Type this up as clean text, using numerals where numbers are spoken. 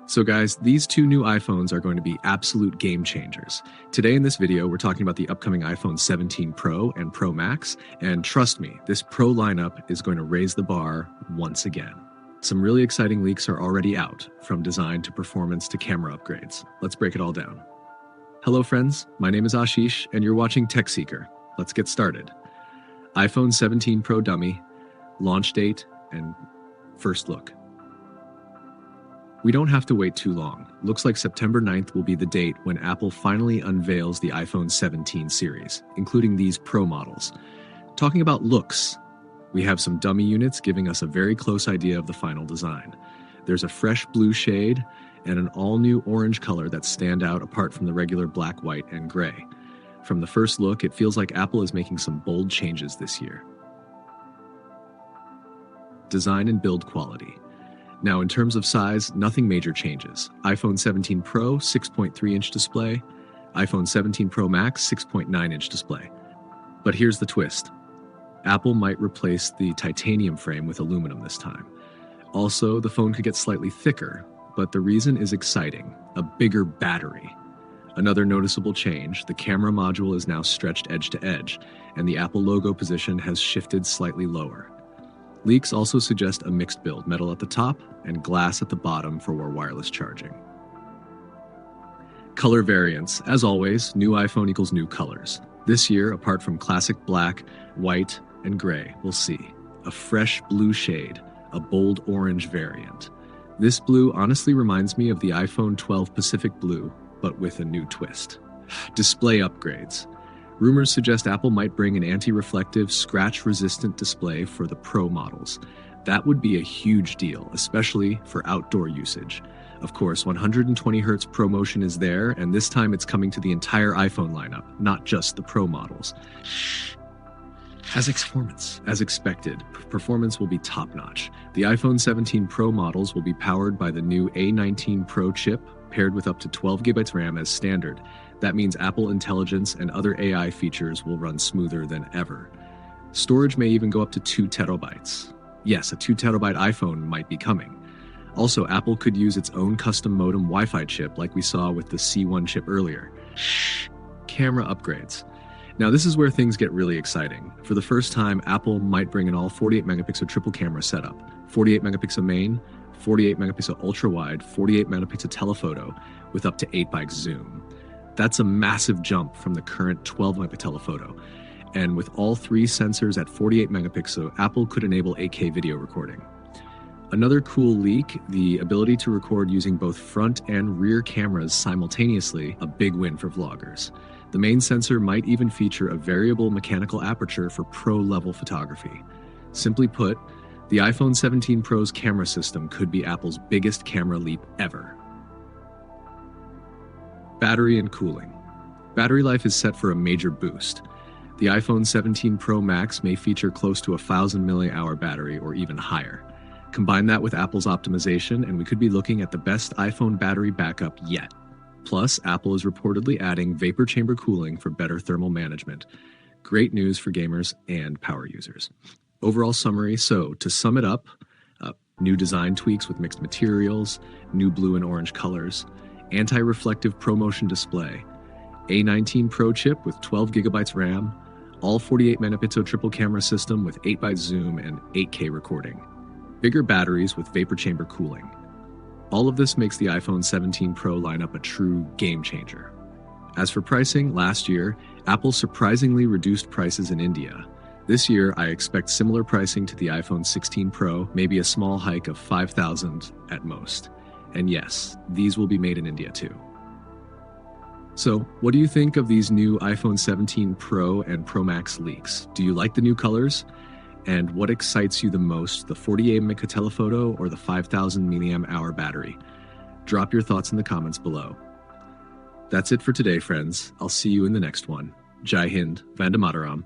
So guys, these two new iPhones are going to be absolute game changers. Today in this video, we're talking about the upcoming iPhone 17 Pro and Pro Max, and trust me, this Pro lineup is going to raise the bar once again. Some really exciting leaks are already out, from design to performance to camera upgrades. Let's break it all down. Hello friends, my name is Ashish, and you're watching TechSeaker. Let's get started. iPhone 17 Pro dummy, launch date, and first look. We don't have to wait too long. Looks like September 9th will be the date when Apple finally unveils the iPhone 17 series, including these Pro models. Talking about looks, we have some dummy units giving us a very close idea of the final design. There's a fresh blue shade and an all-new orange color that stand out apart from the regular black, white, and gray. From the first look, it feels like Apple is making some bold changes this year. Design and build quality. Now, in terms of size, nothing major changes. iPhone 17 Pro, 6.3-inch display. iPhone 17 Pro Max, 6.9-inch display. But here's the twist. Apple might replace the titanium frame with aluminum this time. Also, the phone could get slightly thicker, but the reason is exciting: a bigger battery. Another noticeable change, the camera module is now stretched edge to edge, and the Apple logo position has shifted slightly lower. Leaks also suggest a mixed build, metal at the top and glass at the bottom for more wireless charging. Color variants. As always, new iPhone equals new colors. This year, apart from classic black, white, and gray, we'll see a fresh blue shade, a bold orange variant. This blue honestly reminds me of the iPhone 12 Pacific Blue, but with a new twist. Display upgrades. Rumors suggest Apple might bring an anti-reflective, scratch-resistant display for the Pro models. That would be a huge deal, especially for outdoor usage. Of course, 120Hz ProMotion is there, and this time it's coming to the entire iPhone lineup, not just the Pro models. As expected, performance will be top-notch. The iPhone 17 Pro models will be powered by the new A19 Pro chip, paired with up to 12 GB RAM as standard. That means Apple Intelligence and other AI features will run smoother than ever. Storage may even go up to 2 TB. Yes, a 2 TB iPhone might be coming. Also, Apple could use its own custom modem Wi-Fi chip like we saw with the C1 chip earlier. Camera upgrades. Now this is where things get really exciting. For the first time, Apple might bring an all 48-megapixel triple camera setup. 48-megapixel main, 48-megapixel ultra-wide, 48-megapixel telephoto with up to 8x zoom. That's a massive jump from the current 12-megapixel telephoto. And with all three sensors at 48 megapixel, Apple could enable 8K video recording. Another cool leak, the ability to record using both front and rear cameras simultaneously, a big win for vloggers. The main sensor might even feature a variable mechanical aperture for pro-level photography. Simply put, the iPhone 17 Pro's camera system could be Apple's biggest camera leap ever. Battery and cooling. Battery life is set for a major boost. The iPhone 17 Pro Max may feature close to a 1,000 mAh battery or even higher. Combine that with Apple's optimization, and we could be looking at the best iPhone battery backup yet. Plus, Apple is reportedly adding vapor chamber cooling for better thermal management. Great news for gamers and power users. Overall summary, so to sum it up, new design tweaks with mixed materials, new blue and orange colors, anti-reflective ProMotion display, A19 Pro chip with 12 GB RAM, all 48-megapixel triple camera system with 8x zoom and 8K recording, bigger batteries with vapor chamber cooling. All of this makes the iPhone 17 Pro lineup a true game changer. As for pricing, last year, Apple surprisingly reduced prices in India. This year, I expect similar pricing to the iPhone 16 Pro, maybe a small hike of $5,000 at most. And yes, these will be made in India too. So, what do you think of these new iPhone 17 Pro and Pro Max leaks? Do you like the new colors? And what excites you the most, the 48-megapixel telephoto or the 5,000 mAh battery? Drop your thoughts in the comments below. That's it for today, friends. I'll see you in the next one. Jai Hind, Vande Mataram.